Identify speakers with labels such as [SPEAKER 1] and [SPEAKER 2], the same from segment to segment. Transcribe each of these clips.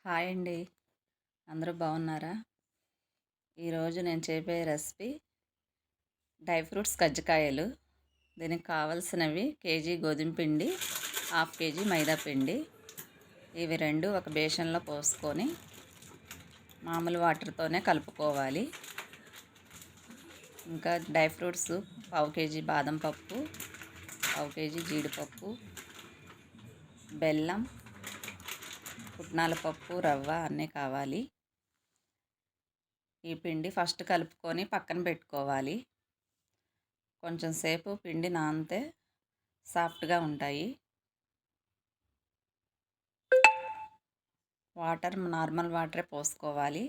[SPEAKER 1] Hi అండి. అందరూ బాగున్నారా? ఈరోజు నేను చేయబోయే రెసిపీ డ్రై ఫ్రూట్స్ కజ్జికాయలు. దీనికి కావాల్సినవి కేజీ గోధుమ పిండి, హాఫ్ కేజీ మైదా పిండి. ఇవి రెండు ఒక బేషన్లో పోసుకొని మామూలు వాటర్తోనే కలుపుకోవాలి. ఇంకా డ్రై ఫ్రూట్స్ పావు కేజీ బాదం పప్పు, పావు కేజీ జీడిపప్పు, బెల్లం, పుట్నాల పప్పు, రవ్వ అన్నీ కావాలి. ఈ పిండి ఫస్ట్ కలుపుకొని పక్కన పెట్టుకోవాలి. కొంచెం సేపు పిండి నానితే సాఫ్ట్గా ఉంటాయి. నార్మల్ వాటరే పోసుకోవాలి.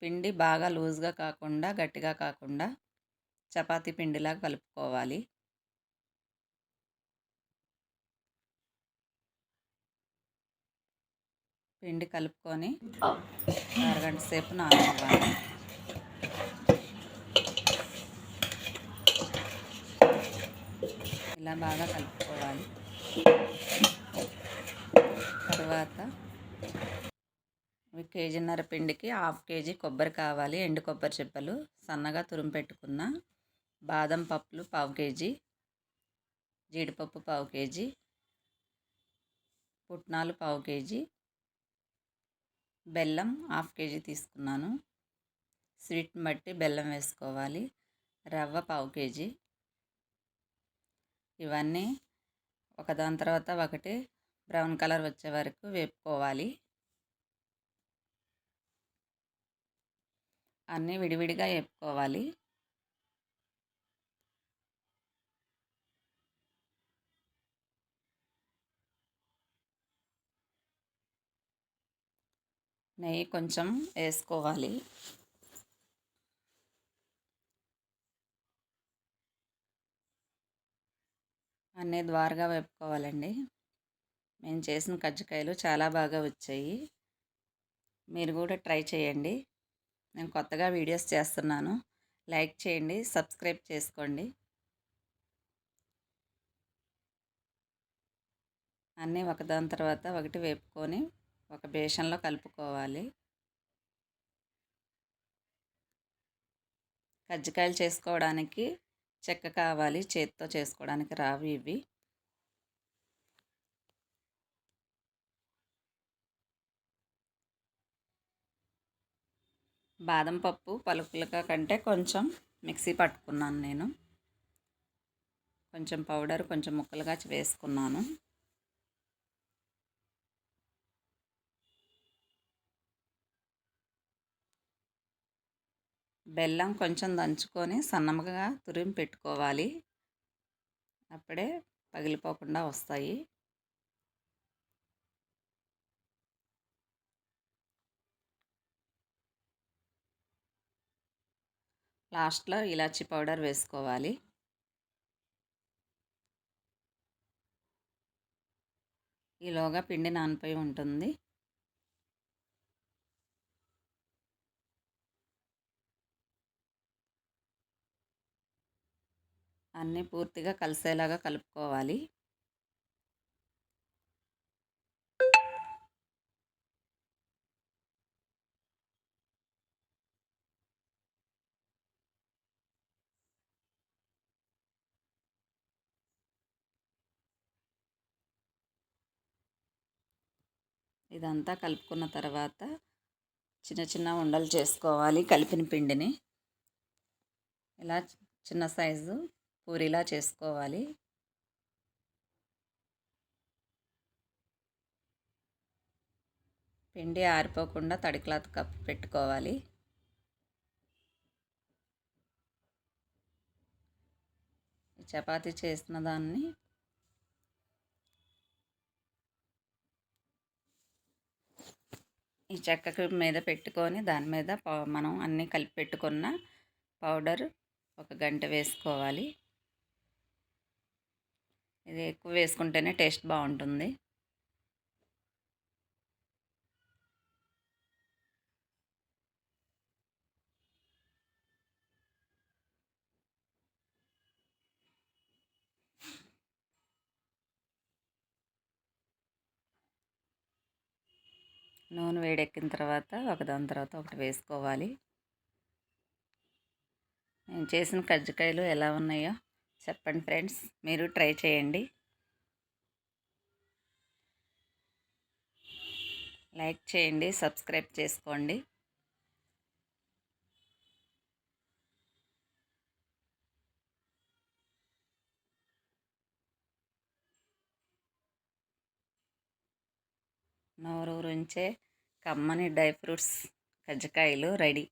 [SPEAKER 1] పిండి బాగా లూజ్గా కాకుండా గట్టిగా కాకుండా చపాతీ పిండిలా కలుపుకోవాలి. పిండి కలుపుకొని అరగంట సేపు నాననివ్వాలి. ఇలా బాగా కలుపుకోవాలి. తర్వాత కేజీన్నర పిండికి హాఫ్ కేజీ కొబ్బరి కావాలి. ఎండు కొబ్బరి చిప్పలు సన్నగా తురుము పెట్టుకున్న, బాదం పప్పులు పావు కేజీ, జీడిపప్పు పావు కేజీ, పుట్నాలు పావు కేజీ, బెల్లం హాఫ్ కేజీ తీసుకున్నాను. స్వీట్ని బట్టి బెల్లం వేసుకోవాలి. రవ్వ పావు కేజీ. ఇవన్నీ ఒకదాని తర్వాత ఒకటి బ్రౌన్ కలర్ వచ్చే వరకు వేపుకోవాలి. అన్నీ విడివిడిగా వేపుకోవాలి. నెయ్యి కొంచెం వేసుకోవాలి. అన్నీ ద్వారగా వేపుకోవాలండి. మేము చేసిన కజ్జికాయలు చాలా బాగా వచ్చాయి. మీరు కూడా ట్రై చేయండి. నేను కొత్తగా వీడియోస్ చేస్తున్నాను. లైక్ చేయండి, సబ్స్క్రైబ్ చేసుకోండి. అన్నీ ఒకదాని తర్వాత ఒకటి వేపుకొని ఒక బేషన్లో కలుపుకోవాలి. కజ్జికాయలు చేసుకోవడానికి చెక్క కావాలి. చేతితో చేసుకోవడానికి రావు ఇవి. బాదం పప్పు పలుకులుగా కంటే కొంచెం మిక్సీ పట్టుకున్నాను నేను. కొంచెం పౌడర్ కొంచెం ముక్కలుగా వేసుకున్నాను. బెల్లం కొంచెం దంచుకొని సన్నగా తురిమి పెట్టుకోవాలి. అప్పుడే పగిలిపోకుండా వస్తాయి. లాస్ట్లో ఇలాచీ పౌడర్ వేసుకోవాలి. ఈలోగా పిండి నానిపోయి ఉంటుంది. అన్నీ పూర్తిగా కలిసేలాగా కలుపుకోవాలి. ఇదంతా కలుపుకున్న తర్వాత చిన్న చిన్న ఉండలు చేసుకోవాలి. కలిపిన పిండిని ఇలా చిన్న సైజు పూరిలా చేసుకోవాలి. పిండి ఆరిపోకుండా తడి క్లాత్ కప్పు పెట్టుకోవాలి. చపాతీ చేసిన దాన్ని ఈ చెక్క మీద పెట్టుకొని దాని మీద మనం అన్నీ కలిపి పెట్టుకున్న పౌడర్ ఒక గంట వేసుకోవాలి. ఇది ఎక్కువ వేసుకుంటేనే టేస్ట్ బాగుంటుంది. నూనె వేడెక్కిన తర్వాత ఒకదాని తర్వాత ఒకటి వేసుకోవాలి. నేను చేసిన కజ్జికాయలు ఎలా ఉన్నాయో చెప్పండి ఫ్రెండ్స్, మీరు ట్రై చేయండి. లైక్ చేయండి, సబ్స్క్రైబ్ చేసుకోండి. నోరూరించే కమ్మని డ్రై ఫ్రూట్స్ కజ్జికాయలు రెడీ.